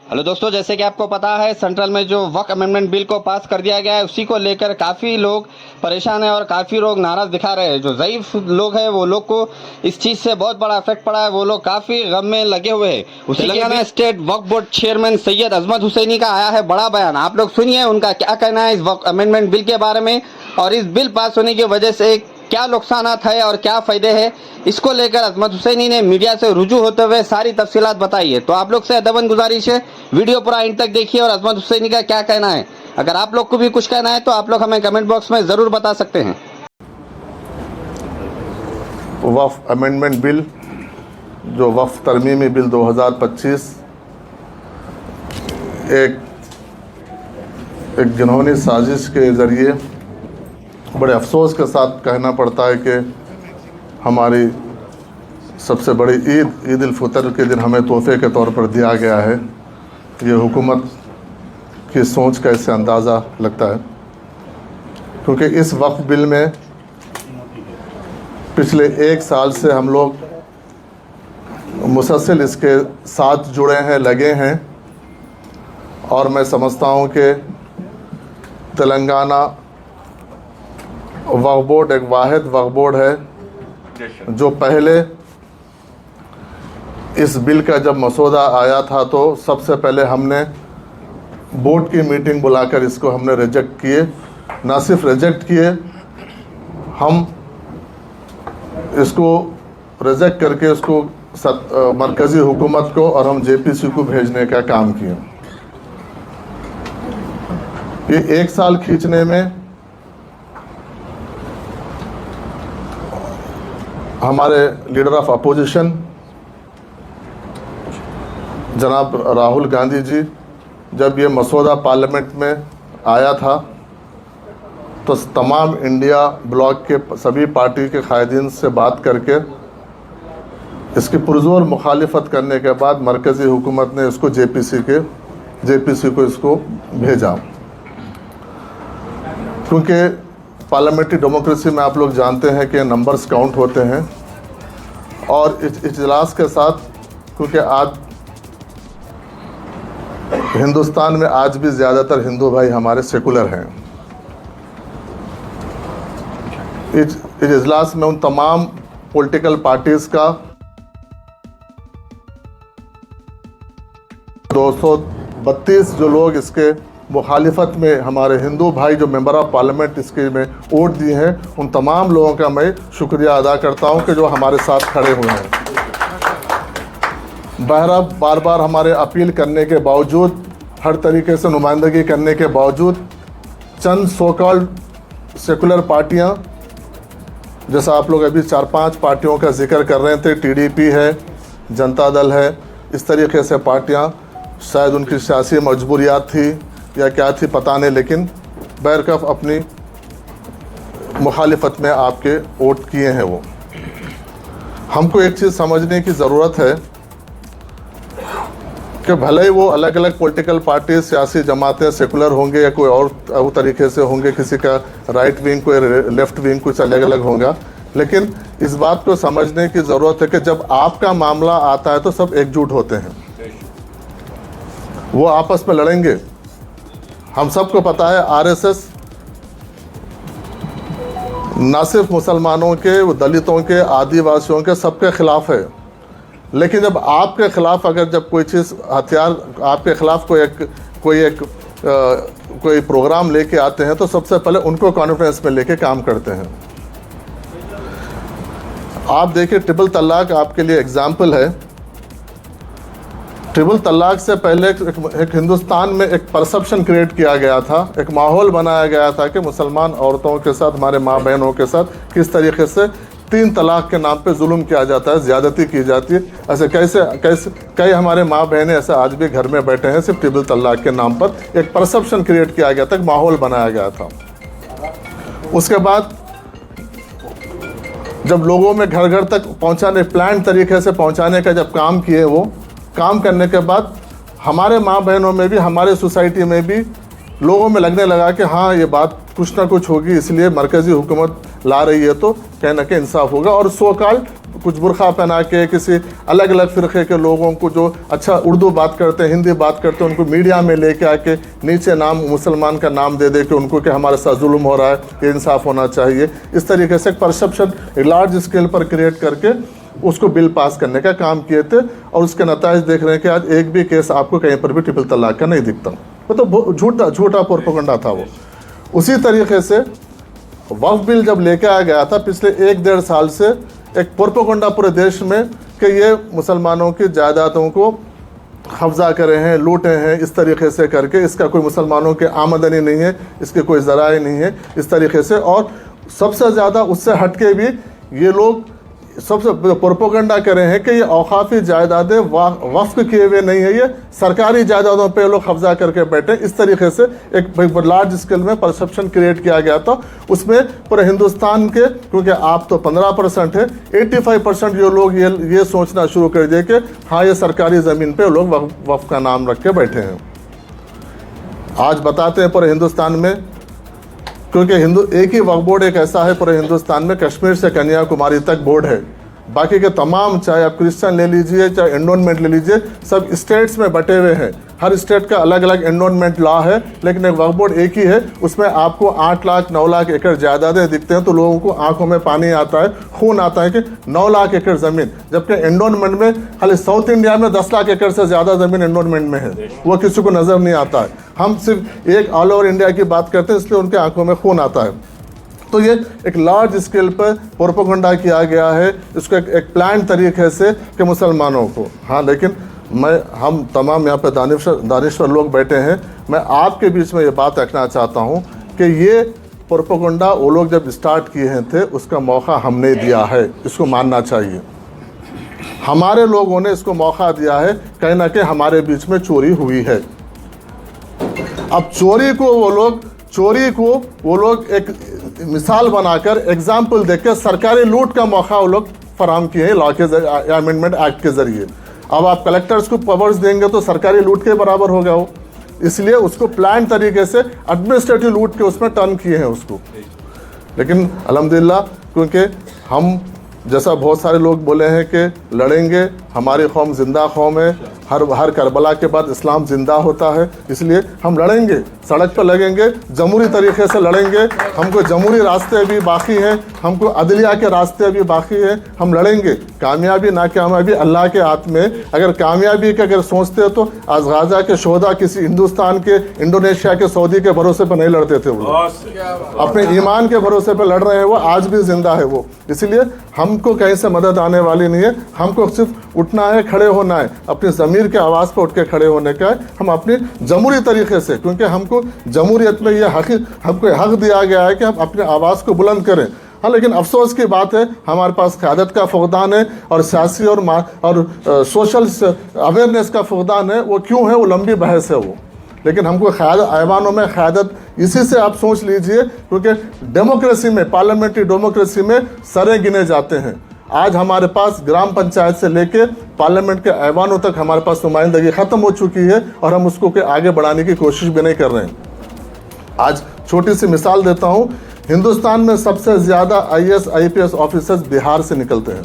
Hello दोस्तों, जैसे कि आपको पता है सेंट्रल में जो वक्फ अमेंडमेंट बिल को पास कर दिया गया है, उसी को लेकर काफ़ी लोग परेशान हैं और काफ़ी लोग नाराज़ दिखा रहे हैं। जो ज़ईफ़ लोग हैं वो लोग को इस चीज़ से बहुत बड़ा इफेक्ट पड़ा है, वो लोग काफ़ी गम में लगे हुए हैं। तेलंगाना स्टेट वक्फ बोर्ड चेयरमैन सैयद अजमत हुसैनी का आया है बड़ा बयान। आप लोग सुनिए उनका क्या कहना है इस वक्फ अमेंडमेंट बिल के बारे में और इस बिल पास होने की वजह से क्या नुकसानात है और क्या फ़ायदे हैं, इसको लेकर अजमत हुसैनी ने मीडिया से रुजू होते हुए सारी तफसीलात बताई है। तो आप लोग से अदबन गुजारिश है, वीडियो पूरा एंड तक देखिए और अजमत हुसैनी का क्या कहना है। अगर आप लोग को भी कुछ कहना है तो आप लोग हमें कमेंट बॉक्स में ज़रूर बता सकते हैं। वक्फ अमेंडमेंट बिल जो वक्फ तरमीमी बिल 2025 एक जिन्होंने साजिश के ज़रिए बड़े अफसोस के साथ कहना पड़ता है कि हमारी सबसे बड़ी ईद उल फितर के दिन हमें तोहफे के तौर पर दिया गया है। ये हुकूमत की सोच का इससे अंदाज़ा लगता है, क्योंकि इस वक्फ बिल में पिछले 1 साल से हम लोग मुसलसल इसके साथ जुड़े हैं, लगे हैं। और मैं समझता हूँ कि तेलंगाना वक्फ बोर्ड एक वाहिद वक्फ बोर्ड है जो पहले इस बिल का जब मसौदा आया था तो सबसे पहले हमने बोर्ड की मीटिंग बुलाकर इसको हमने रिजेक्ट किए। ना सिर्फ रिजेक्ट किए, हम इसको रिजेक्ट करके उसको मरकज़ी हुकूमत को और हम जेपीसी को भेजने का काम किए। ये 1 साल खींचने में हमारे लीडर ऑफ अपोजिशन जनाब राहुल गांधी जी जब ये मसौदा पार्लियामेंट में आया था तो तमाम इंडिया ब्लॉक के सभी पार्टी के कायदीन से बात करके इसकी पुरजोर मुखालिफत करने के बाद मरकज़ी हुकूमत ने इसको जेपीसी को इसको भेजा। क्योंकि पार्लियामेंट्री डेमोक्रेसी में आप लोग जानते हैं कि नंबर्स काउंट होते हैं और इस इजलास के साथ, क्योंकि आज हिंदुस्तान में आज भी ज़्यादातर हिंदू भाई हमारे सेकुलर हैं, इस इजलास में उन तमाम पॉलिटिकल पार्टीज़ का 232 जो लोग इसके मुखालिफत में हमारे हिंदू भाई जो मेंबर ऑफ पार्लियामेंट इसके में वोट दिए हैं, उन तमाम लोगों का मैं शुक्रिया अदा करता हूं कि जो हमारे साथ खड़े हुए हैं। बहरा बार बार हमारे अपील करने के बावजूद, हर तरीके से नुमाइंदगी करने के बावजूद, चंद सो कॉल्ड सेकुलर पार्टियां, जैसा आप लोग अभी 4-5 पार्टियों का जिक्र कर रहे थे, टीडीपी है, जनता दल है, इस तरीके से पार्टियां, शायद उनकी सियासी मजबूरियात थी या क्या थी पता नहीं, लेकिन बैरकफ अपनी मुखालिफत में आपके वोट किए हैं। वो हमको एक चीज़ समझने की ज़रूरत है कि भले ही वो अलग अलग पॉलिटिकल पार्टी, सियासी जमातें सेकुलर होंगे या कोई और तरीके से होंगे, किसी का राइट विंग, कोई लेफ़्ट विंग, कुछ अलग अलग होगा, लेकिन इस बात को समझने की ज़रूरत है कि जब आपका मामला आता है तो सब एकजुट होते हैं। वो आपस में लड़ेंगे। हम सबको पता है आरएसएस ना सिर्फ मुसलमानों के, वो दलितों के, आदिवासियों के, सबके खिलाफ है। लेकिन जब आपके खिलाफ अगर जब कोई चीज़, हथियार आपके खिलाफ कोई प्रोग्राम लेके आते हैं तो सबसे पहले उनको कॉन्फ्रेंस में लेके काम करते हैं। आप देखिए, ट्रिपल तलाक आपके लिए एग्जाम्पल है। ट्रिपल तलाक से पहले एक हिंदुस्तान में एक परसेप्शन क्रिएट किया गया था, एक माहौल बनाया गया था कि मुसलमान औरतों के साथ, हमारे माँ बहनों के साथ किस तरीके से 3 तलाक के नाम पे जुल्म किया जाता है, ज़्यादती की जाती है। ऐसे कैसे कई हमारे माँ बहनें ऐसे आज भी घर में बैठे हैं, सिर्फ ट्रिपल तलाक के नाम पर एक परसेप्शन क्रिएट किया गया था, एक माहौल बनाया गया था। उसके बाद जब लोगों में घर घर तक पहुँचाने, प्लान तरीके से पहुँचाने का जब काम किए, वो काम करने के बाद हमारे माँ बहनों में भी, हमारे सोसाइटी में भी लोगों में लगने लगा कि हाँ ये बात कुछ ना कुछ होगी, इसलिए मरकज़ी हुकूमत ला रही है तो कहीं ना कहीं इंसाफ होगा। और सो कॉल्ड कुछ बुरखा पहना के किसी अलग अलग फ़िरक़े के लोगों को जो अच्छा उर्दू बात करते हैं, हिंदी बात करते हैं, उनको मीडिया में लेके आके नीचे नाम मुसलमान का नाम दे दे के उनको कि हमारे साथ जुल्म हो रहा है, ये इंसाफ होना चाहिए, इस तरीके से परसेप्शन लार्ज स्केल पर क्रिएट करके उसको बिल पास करने का काम किए थे। और उसके नतीजे देख रहे हैं कि आज एक भी केस आपको कहीं पर भी ट्रिपल तलाक का नहीं दिखता। वो तो झूठा प्रोपेगेंडा था वो। उसी तरीके से वक्फ बिल जब लेके आ गया था पिछले 1-1.5 साल से एक प्रोपेगेंडा पूरे देश में कि ये मुसलमानों की जायदादों को कब्जा करे हैं, लूटे हैं, इस तरीके से करके इसका कोई मुसलमानों की आमदनी नहीं है, इसके कोई ज़राए नहीं है, इस तरीके से। और सबसे ज़्यादा उससे हटके भी ये लोग सबसे प्रोपेगेंडा कर रहे हैं कि ये औकाफी जायदादें वक्फ किए हुए नहीं है, ये सरकारी जायदादों पे लोग कब्जा करके बैठे। इस तरीके से एक लार्ज स्केल में परसेप्शन क्रिएट किया गया था। उसमें पूरे हिंदुस्तान के, क्योंकि आप तो 15% है, 85% ये लोग ये सोचना शुरू कर दिए कि हाँ ये सरकारी ज़मीन पे लोग वक्फ का नाम रख के बैठे हैं। आज बताते हैं पूरे हिंदुस्तान में, क्योंकि एक ही वक्फ बोर्ड एक ऐसा है पूरे हिंदुस्तान में, कश्मीर से कन्याकुमारी तक बोर्ड है। बाकी के तमाम, चाहे आप क्रिश्चियन ले लीजिए, चाहे एंडोनमेंट ले लीजिए, सब स्टेट्स में बटे हुए हैं। हर स्टेट का अलग अलग एंडोनमेंट लॉ है, लेकिन एक वक्फ बोर्ड एक ही है। उसमें आपको 8 लाख 9 लाख एकड़ जायदादें दिखते हैं तो लोगों को आंखों में पानी आता है, खून आता है कि 9 लाख एकड़ ज़मीन, जबकि एंडोनमेंट में खाली साउथ इंडिया में 10 लाख एकड़ से ज़्यादा ज़मीन एंडोनमेंट में है, वो किसी को नज़र नहीं आता है। हम सिर्फ एक ऑल ओवर इंडिया की बात करते हैं, इसलिए उनके आंखों में खून आता है। तो ये एक लार्ज स्केल पर प्रोपेगेंडा किया गया है, इसको एक प्लान तरीके से कि मुसलमानों को। हाँ, लेकिन हम तमाम यहाँ पे दानिश्वर लोग बैठे हैं, मैं आपके बीच में ये बात रखना चाहता हूँ कि ये प्रोपेगेंडा वो लोग जब स्टार्ट किए थे उसका मौका हमने दिया है, इसको मानना चाहिए। हमारे लोगों ने इसको मौका दिया है, कहीं ना कहीं हमारे बीच में चोरी हुई है। अब चोरी को वो लोग एक मिसाल बनाकर, एग्जाम्पल देकर सरकारी लूट का मौका वो लोग फराहम किए हैं लॉ के अमेंडमेंट एक्ट के ज़रिए। अब आप कलेक्टर्स को पावर्स देंगे तो सरकारी लूट के बराबर होगा वो, इसलिए उसको प्लान तरीके से एडमिनिस्ट्रेटिव लूट के उसमें टर्न किए हैं उसको। लेकिन अल्हम्दुलिल्लाह, क्योंकि हम जैसा बहुत सारे लोग बोले हैं कि लड़ेंगे, हमारी कौम जिंदा कौम है, हर करबला के बाद इस्लाम जिंदा होता है, इसलिए हम लड़ेंगे, सड़क पर लगेंगे, जमहूरी तरीके से लड़ेंगे। हमको जमहूरी रास्ते भी बाकी हैं, हमको अदलिया के रास्ते भी बाकी हैं, हम लड़ेंगे। कामयाबी नाकामयाबी अल्लाह के हाथ में। अगर कामयाबी के अगर सोचते हो तो आज गाजा के शोहदा किसी हिंदुस्तान के, इंडोनेशिया के, सऊदी के भरोसे पर नहीं लड़ते थे, वो अपने ईमान के भरोसे पर लड़ रहे हैं, वो आज भी जिंदा है वो। इसलिए हमको कहीं से मदद आने वाली नहीं है, हमको सिर्फ उठना है, खड़े होना है, अपनी ज़मीर के आवाज़ पर उठ के खड़े होने का है। हम अपनी जमहूरी तरीके से, क्योंकि हमको जमहूरियत में यह हमको हक दिया गया है कि हम अपनी आवाज़ को बुलंद करें। हाँ, लेकिन अफसोस की बात है हमारे पास क़यादत का फुक़दान है और सियासी और सोशल अवेयरनेस का फुक़दान है। वो क्यों है, वो लंबी बहस है वो। लेकिन हमको ऐवानों में क़यादत इसी से आप सोच लीजिए, क्योंकि डेमोक्रेसी में, पार्लियामेंट्री डेमोक्रेसी में सरे गिने जाते हैं। आज हमारे पास ग्राम पंचायत से लेके पार्लियामेंट के ऐवानों तक हमारे पास नुमाइंदगी ख़त्म हो चुकी है और हम उसको के आगे बढ़ाने की कोशिश भी नहीं कर रहे हैं। आज छोटी सी मिसाल देता हूँ, हिंदुस्तान में सबसे ज़्यादा IAS IPS ऑफिसर्स बिहार से निकलते हैं।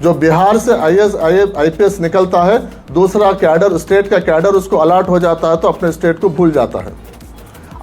जो बिहार से IAS IPS निकलता है, दूसरा कैडर, स्टेट का कैडर उसको अलॉट हो जाता है तो अपने स्टेट को भूल जाता है।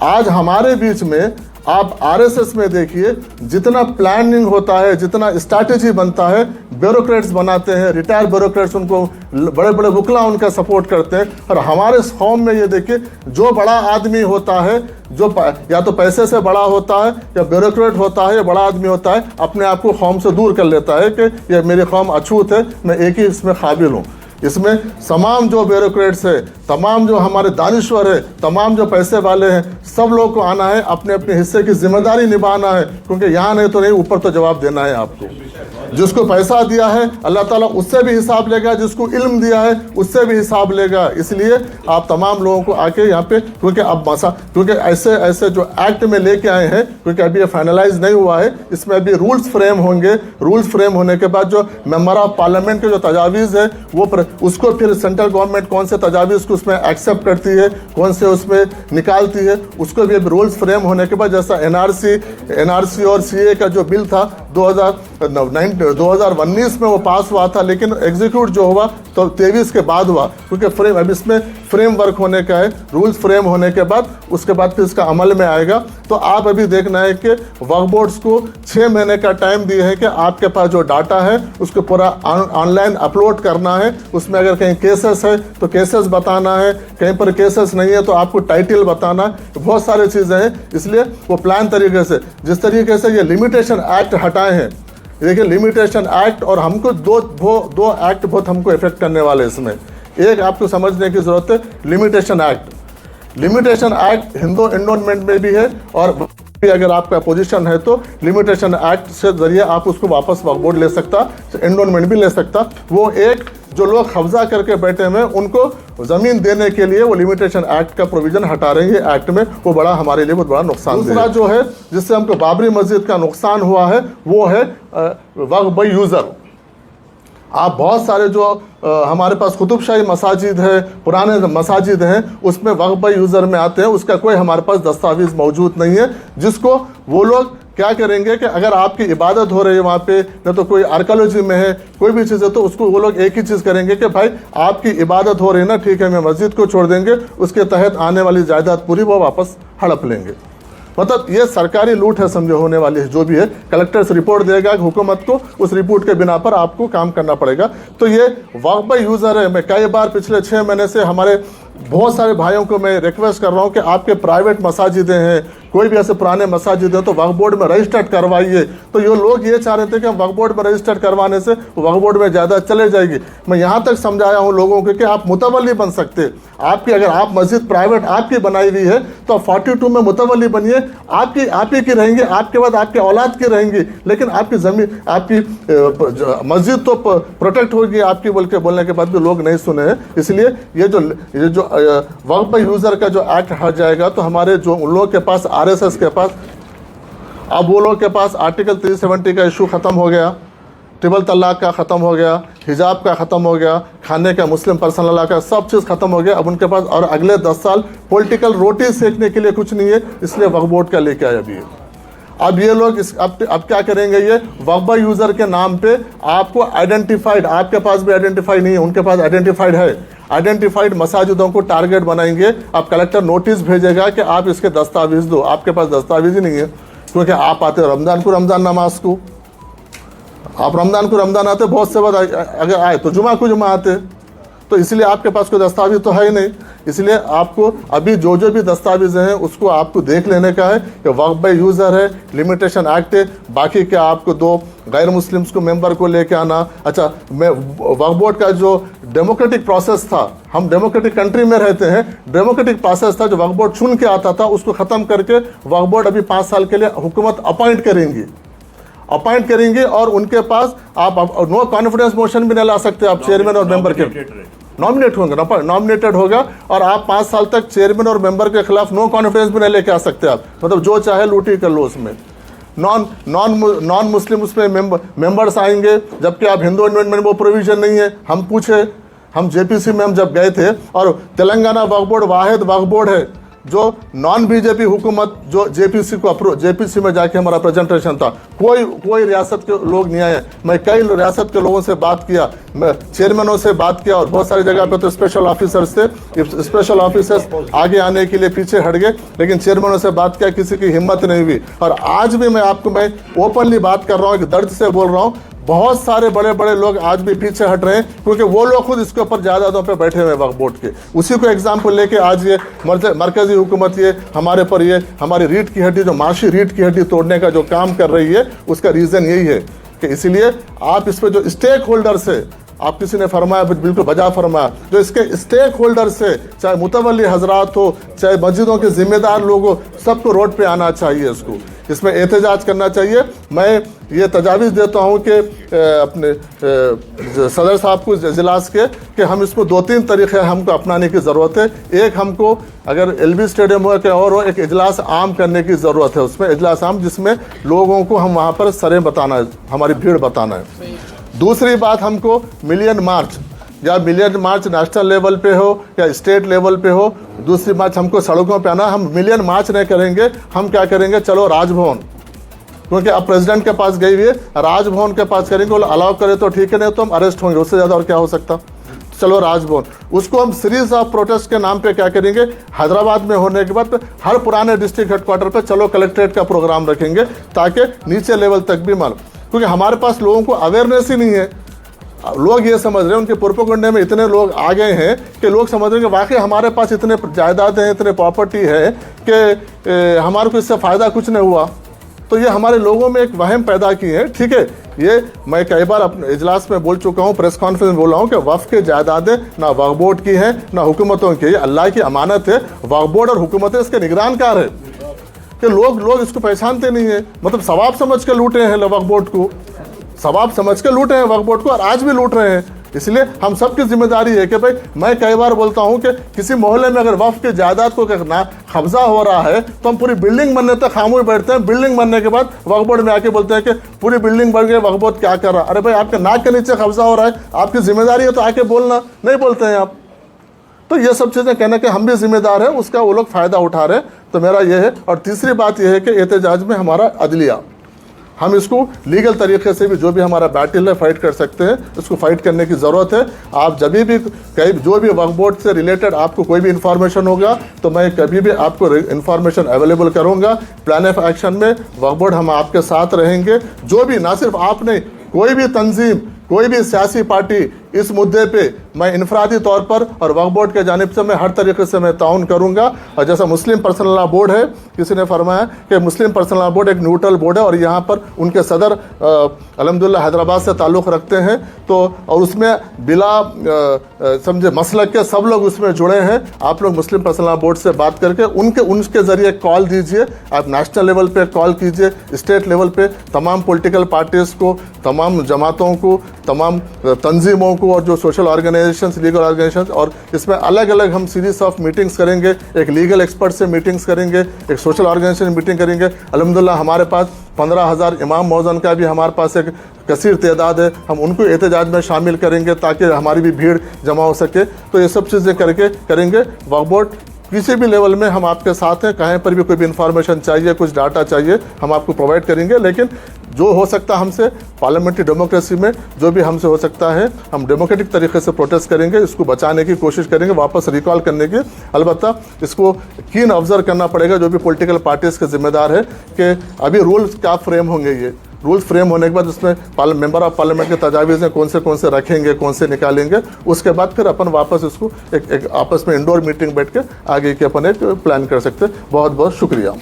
आज हमारे बीच में आप RSS में देखिए, जितना प्लानिंग होता है, जितना स्ट्रैटेजी बनता है, ब्यूरोक्रेट्स बनाते हैं, रिटायर्ड ब्यूरोक्रेट्स उनको बड़े बड़े वकला उनका सपोर्ट करते हैं। और हमारे कौम में ये देखिए, जो बड़ा आदमी होता है, जो या तो पैसे से बड़ा होता है या ब्यूरोक्रेट होता है या बड़ा आदमी होता है, अपने आप को कौम से दूर कर लेता है कि ये मेरी कौम अछूत है, मैं एक ही इसमें काबिल हूँ। इसमें तमाम जो ब्यूरोक्रेट्स है, तमाम जो हमारे दानिश्वर है, तमाम जो पैसे वाले हैं, सब लोग को आना है, अपने अपने हिस्से की जिम्मेदारी निभाना है, क्योंकि यहाँ नहीं तो नहीं, ऊपर तो जवाब देना है आपको। जिसको पैसा दिया है अल्लाह ताला उससे भी हिसाब लेगा, जिसको इल्म दिया है उससे भी हिसाब लेगा। इसलिए आप तमाम लोगों को आके यहाँ पे, क्योंकि ऐसे ऐसे जो एक्ट में लेके आए हैं, क्योंकि अभी ये फाइनलाइज नहीं हुआ है, इसमें अभी रूल्स फ्रेम होंगे। रूल्स फ्रेम होने के बाद जो मेंबर ऑफ पार्लियामेंट के जो तजावीज़ है वो उसको फिर सेंट्रल गवर्नमेंट कौन से तजावीज़ को उसमें एक्सेप्ट करती है, कौन से उसमें निकालती है, उसको भी अभी रूल्स फ्रेम होने के बाद, जैसा एनआरसी और सीए का जो बिल था 2019 में वो पास हुआ था, लेकिन एग्जीक्यूट जो हुआ तो 23 के बाद हुआ, क्योंकि अब इसमें फ्रेमवर्क होने का है, रूल्स फ्रेम होने के बाद उसके बाद फिर इसका अमल में आएगा। तो आप अभी देखना है कि वक्फ बोर्ड्स को 6 महीने का टाइम दिए हैं कि आपके पास जो डाटा है उसको पूरा ऑनलाइन अपलोड करना है। उसमें अगर कहीं केसेस है तो केसेस बताना है, कहीं पर केसेस नहीं है तो आपको टाइटल बताना है, तो बहुत सारी चीज़ें हैं। इसलिए वो प्लान तरीके से, जिस तरीके से ये लिमिटेशन एक्ट हटाए हैं, देखिए लिमिटेशन एक्ट और हमको दो एक्ट बहुत हमको इफेक्ट करने वाले इसमें। एक आपको समझने की ज़रूरत है, लिमिटेशन एक्ट हिंदू एंडोनमेंट में भी है, और अगर आपका पोजीशन है तो लिमिटेशन एक्ट से जरिए आप उसको वापस वक्फ बोर्ड ले सकता, एंडोनमेंट भी ले सकता। वो एक जो लोग कब्जा करके बैठे हुए उनको ज़मीन देने के लिए वो लिमिटेशन एक्ट का प्रोविज़न हटा रहे हैं एक्ट में, वो बड़ा हमारे लिए बहुत बड़ा नुकसान। दूसरा जो है जिससे हमको बाबरी मस्जिद का नुकसान हुआ है वो है वक्फ बाय यूज़र। आप बहुत सारे जो हमारे पास कुतुबशाही मसाजिद है, पुराने मसाजिद हैं, उसमें वक्फ बाय यूज़र में आते हैं, उसका कोई हमारे पास दस्तावेज़ मौजूद नहीं है, जिसको वो लोग क्या करेंगे कि अगर आपकी इबादत हो रही है वहाँ पे, न तो कोई आर्कोलॉजी में है, कोई भी चीज़ है, तो उसको वो लोग एक ही चीज़ करेंगे कि भाई आपकी इबादत हो रही है ना, ठीक है, मैं मस्जिद को छोड़ देंगे, उसके तहत आने वाली जायदाद पूरी वो वापस हड़प लेंगे। मतलब ये सरकारी लूट है समझो होने वाली है, जो भी है। कलेक्टर से रिपोर्ट देगा हुकूमत को, उस रिपोर्ट के बिना पर आपको काम करना पड़ेगा। तो ये वक्फ बाय यूज़र है। मैं कई बार पिछले 6 महीने से हमारे बहुत सारे भाइयों को मैं रिक्वेस्ट कर रहा हूँ कि आपके प्राइवेट मसाजिदें हैं, कोई भी ऐसे पुराने मसाजिद हैं तो वक्फ बोर्ड में रजिस्टर्ड करवाइए। तो ये लोग ये चाह रहे थे कि हम वक्फ बोर्ड में रजिस्टर्ड करवाने से वक्फ बोर्ड में ज़्यादा चले जाएगी। मैं यहाँ तक समझाया हूँ लोगों को कि आप मुतवल्ली बन सकते, आपकी अगर आप मस्जिद प्राइवेट आपकी बनाई हुई है तो 42 में मुतवल्ली बनिए, आप ही की रहेंगी, आपके बाद आपके औलाद की रहेंगी, लेकिन आपकी ज़मीन आपकी मस्जिद तो प्रोटेक्ट होगी आपकी, बोल के बोलने के बाद भी लोग नहीं सुने हैं। इसलिए ये जो वक्फ बाय यूज़र का जो एक्ट हट जाएगा तो हमारे जो उन लोगों के पास आरएसएस के पास, अब वो लोग के पास आर्टिकल 370 का इशू ख़त्म हो गया, ट्रिपल तलाक का ख़त्म हो गया, हिजाब का ख़त्म हो गया, खाने का, मुस्लिम पर्सनल लॉ का, सब चीज़ ख़त्म हो गया। अब उनके पास और अगले 10 साल पॉलिटिकल रोटी सेकने के लिए कुछ नहीं है, इसलिए वक्फ बोर्ड का लेके आए अभी। अब ये लोग अब क्या करेंगे, ये वक्फ बाय यूज़र के नाम पे आपको आइडेंटिफाइड, आपके पास भी आइडेंटिफाई नहीं है, उनके पास आइडेंटिफाइड है, आइडेंटिफाइड मसाजिदों को टारगेट बनाएंगे। अब कलेक्टर नोटिस भेजेगा कि आप इसके दस्तावेज दो, आपके पास दस्तावेज ही नहीं है, क्योंकि आप आते हो रमज़ान को रमज़ान नमाज को, आप रमज़ान को रमज़ान आते, बहुत से बाद अगर आए तो जुमा को जुमा आते, तो इसलिए आपके पास कोई दस्तावेज तो है ही नहीं। इसलिए आपको अभी जो भी दस्तावेज हैं उसको आपको देख लेने का है कि वक्फ बाय यूज़र है, लिमिटेशन एक्ट है, बाकी क्या आपको 2 गैर मुस्लिम्स को मेंबर को लेके आना। अच्छा, मैं वक्फ बोर्ड का जो डेमोक्रेटिक प्रोसेस था, हम डेमोक्रेटिक कंट्री में रहते हैं, डेमोक्रेटिक प्रोसेस था जो वक्फ बोर्ड चुन के आता था, उसको ख़त्म करके वक्फ बोर्ड अभी 5 साल के लिए हुकूमत अपॉइंट करेंगी और उनके पास आप नो कॉन्फिडेंस मोशन भी नहीं ला सकते आप चेयरमैन और मेंबर के, नॉमिनेट होंगे, नॉमिनेटेड होगा, और आप 5 साल तक चेयरमैन और मेंबर के खिलाफ नो कॉन्फिडेंस भी नहीं लेके आ सकते आप, मतलब जो चाहे लूटी कर लो उसमें। नॉन मुस्लिम उसमें मेंबर्स आएंगे, जबकि आप हिंदू एनवायरनमेंट में वो प्रोविजन नहीं है। हम पूछे, हम जेपीसी में हम जब गए थे, और तेलंगाना वक्फ बोर्ड वाहिद वक्फ बोर्ड है जो नॉन बीजेपी हुकूमत जो जेपीसी में जाके हमारा प्रेजेंटेशन था, कोई रियासत के लोग नहीं आए। मैं कई रियासत के लोगों से बात किया, मैं चेयरमैनों से बात किया, और बहुत सारी जगह पे तो स्पेशल ऑफिसर्स थे, स्पेशल ऑफिसर्स आगे आने के लिए पीछे हट गए, लेकिन चेयरमैनों से बात किया, किसी की हिम्मत नहीं हुई। और आज भी मैं ओपनली बात कर रहा हूँ, दर्द से बोल रहा हूँ, बहुत सारे बड़े बड़े लोग आज भी पीछे हट रहे हैं, क्योंकि वो लोग खुद इसके ऊपर जायदादों पे बैठे हुए वक्फ बोर्ड के। उसी को एग्जाम्पल लेके आज ये मरकजी हुकूमत ये हमारे पर ये हमारी रीढ़ की हड्डी, जो माशी रीढ़ की हड्डी तोड़ने का जो काम कर रही है, उसका रीज़न यही है कि इसलिए आप इस पर जो स्टेक होल्डर्स है, आप किसी ने फरमाया बिल्कुल बजा फरमाया, जो इसके स्टेक होल्डर्स है, चाहे मुतवल्ली हजरात हो, चाहे मस्जिदों के जिम्मेदार लोग हो, सबको रोड पे आना चाहिए। इसमें एहतजाज करना चाहिए। मैं ये तजावीज़ देता हूँ कि अपने सदर साहब को इजलास के कि हम इसको 2-3 तरीक़े हमको अपनाने की ज़रूरत है। एक, हमको अगर एलबी स्टेडियम हो या और हो, एक इजलास आम करने की ज़रूरत है। उसमें इजलास आम जिसमें लोगों को हम वहाँ पर सरें बताना है, हमारी भीड़ बताना है। दूसरी बात, हमको मिलियन मार्च या मिलियन मार्च नेशनल लेवल पे हो या स्टेट लेवल पे हो, दूसरी मार्च हमको सड़कों पे आना। हम मिलियन मार्च नहीं करेंगे, हम क्या करेंगे, चलो राजभवन, क्योंकि अब प्रेसिडेंट के पास गई हुई है, राजभवन के पास करेंगे। वो अलाउ करे तो ठीक है, नहीं तो हम अरेस्ट होंगे, उससे ज़्यादा और क्या हो सकता। चलो राजभवन, उसको हम सीरीज ऑफ प्रोटेस्ट के नाम पे क्या करेंगे, हैदराबाद में होने के बाद हर पुराने डिस्ट्रिक्ट हेडक्वार्टर पे चलो कलेक्ट्रेट का प्रोग्राम रखेंगे, ताकि नीचे लेवल तक भी मालूम, क्योंकि हमारे पास लोगों को अवेयरनेस ही नहीं है। लोग ये समझ रहे हैं, उनके प्रोपेगेंडे में इतने लोग आ गए हैं कि लोग समझ रहे हैं कि वाकई हमारे पास इतने जायदाद हैं, इतने प्रॉपर्टी है कि हमारे को इससे फ़ायदा कुछ नहीं हुआ। तो ये हमारे लोगों में एक वहम पैदा किए हैं। ठीक है, ये मैं कई बार अपने इजलास में बोल चुका हूँ, प्रेस कॉन्फ्रेंस में बोल रहा हूँ कि वक्फ के जायदादें ना वक्फ बोर्ड की हैं ना हुकूमतों की, अल्लाह की अमानत है। वक्फ बोर्ड और हुकूमतें इसके निगरानकार है कि लोग इसको पहचानते नहीं है, मतलब सवाब समझ के लूटे हैं वक्फ बोर्ड को, सवाब समझ के लूटे हैं वक्फ बोर्ड को, और आज भी लूट रहे हैं। इसलिए हम सबकी जिम्मेदारी है कि भाई, मैं कई बार बोलता हूं कि किसी मोहल्ले में अगर वक्फ के जायदाद को ना कब्जा हो रहा है तो हम पूरी बिल्डिंग बनने तक खामोश बैठते हैं। बिल्डिंग बनने के बाद वक्फ बोर्ड में आके बोलते हैं कि पूरी बिल्डिंग बन गई, वक्फ बोर्ड क्या कर रहा है। अरे भाई, आपके नाक के नीचे कब्जा हो रहा है, आपकी जिम्मेदारी है तो आके बोलना, नहीं बोलते हैं आप। तो ये सब चीज़ें कहने के हम भी जिम्मेदार हैं, उसका वो लोग फ़ायदा उठा रहे हैं। तो मेरा ये है। और तीसरी बात यह है कि एहतजाज में हमारा अदलिया, हम इसको लीगल तरीके से भी जो भी हमारा बैटल है फाइट कर सकते हैं, इसको फाइट करने की ज़रूरत है। आप जब भी कहीं जो भी वक्फ बोर्ड से रिलेटेड आपको कोई भी इंफॉर्मेशन होगा तो मैं कभी भी आपको इंफॉर्मेशन अवेलेबल करूंगा। प्लान ऑफ एक्शन में वक्फ बोर्ड हम आपके साथ रहेंगे। जो भी, ना सिर्फ आप नहीं, कोई भी तंजीम, कोई भी सियासी पार्टी इस मुद्दे पे मैं इनफरादी तौर पर और वक्फ बोर्ड के जानिब से मैं हर तरीके से मैं ताउन करूंगा। और जैसा मुस्लिम पर्सनल लॉ बोर्ड है, किसी ने फरमाया कि मुस्लिम पर्सनल लॉ बोर्ड एक न्यूट्रल बोर्ड है और यहाँ पर उनके सदर अल्हम्दुलिल्लाह हैदराबाद से ताल्लुक़ रखते हैं। तो और उसमें बिला समझे मसलक के सब लोग उसमें जुड़े हैं। आप लोग मुस्लिम पर्सनल लॉ बोर्ड से बात करके उनके ज़रिए कॉल दीजिए। आप नेशनल लेवल पे कॉल कीजिए, स्टेट लेवल पे तमाम पॉलिटिकल पार्टीज़ को, तमाम जमातों को, तमाम तंजीमों को और जो सोशल ऑर्गेनाइजेशंस, लीगल ऑर्गेनाइजेशंस, और इसमें अलग अलग हम सीरीज ऑफ मीटिंग्स करेंगे। एक लीगल एक्सपर्ट से मीटिंग्स करेंगे, एक सोशल ऑर्गेनाइजेशन मीटिंग करेंगे। अल्हम्दुलिल्लाह हमारे पास 15,000 इमाम मौज़न का भी हमारे पास एक कसीर तादाद है, हम उनको एहतजाज में शामिल करेंगे ताकि हमारी भी भीड़ जमा हो सके। तो ये सब चीज़ें करके करेंगे। वक्फ बोर्ड किसी भी लेवल में हम आपके साथ हैं, कहीं पर भी कोई भी इंफॉर्मेशन चाहिए, कुछ डाटा चाहिए, हम आपको प्रोवाइड करेंगे। लेकिन जो हो सकता हमसे पार्लियामेंट्री डेमोक्रेसी में जो भी हमसे हो सकता है, हम डेमोक्रेटिक तरीके से प्रोटेस्ट करेंगे, इसको बचाने की कोशिश करेंगे, वापस रिकॉल करने की। अलबत्ता इसको कीन ऑब्जर्व करना पड़ेगा जो भी पॉलिटिकल पार्टीज़ के जिम्मेदार है कि अभी रूल्स क्या फ्रेम होंगे। ये रूल्स फ्रेम होने के बाद उसमें मेंबर ऑफ पार्लियामेंट के तजावीज़ कौन से रखेंगे, कौन से निकालेंगे, उसके बाद फिर अपन वापस इसको एक आपस में इंडोर मीटिंग बैठ के आगे की अपन एक प्लान कर सकते हैं। बहुत बहुत शुक्रिया।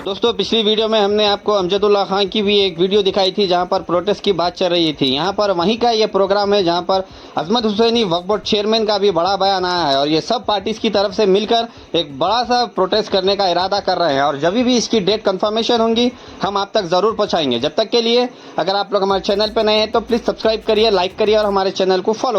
दोस्तों, पिछली वीडियो में हमने आपको अमजदुल्ला खान की भी एक वीडियो दिखाई थी जहां पर प्रोटेस्ट की बात चल रही थी। यहां पर वहीं का ये प्रोग्राम है जहां पर अजमत हुसैनी वक्फ बोर्ड चेयरमैन का भी बड़ा बयान आया है और ये सब पार्टीज की तरफ से मिलकर एक बड़ा सा प्रोटेस्ट करने का इरादा कर रहे हैं। और जब भी इसकी डेट कंफर्मेशन होंगी हम आप तक ज़रूर पहुँचाएंगे। जब तक के लिए अगर आप लोग हमारे चैनल पर नए हैं तो प्लीज़ सब्सक्राइब करिए, लाइक करिए और हमारे चैनल को फॉलो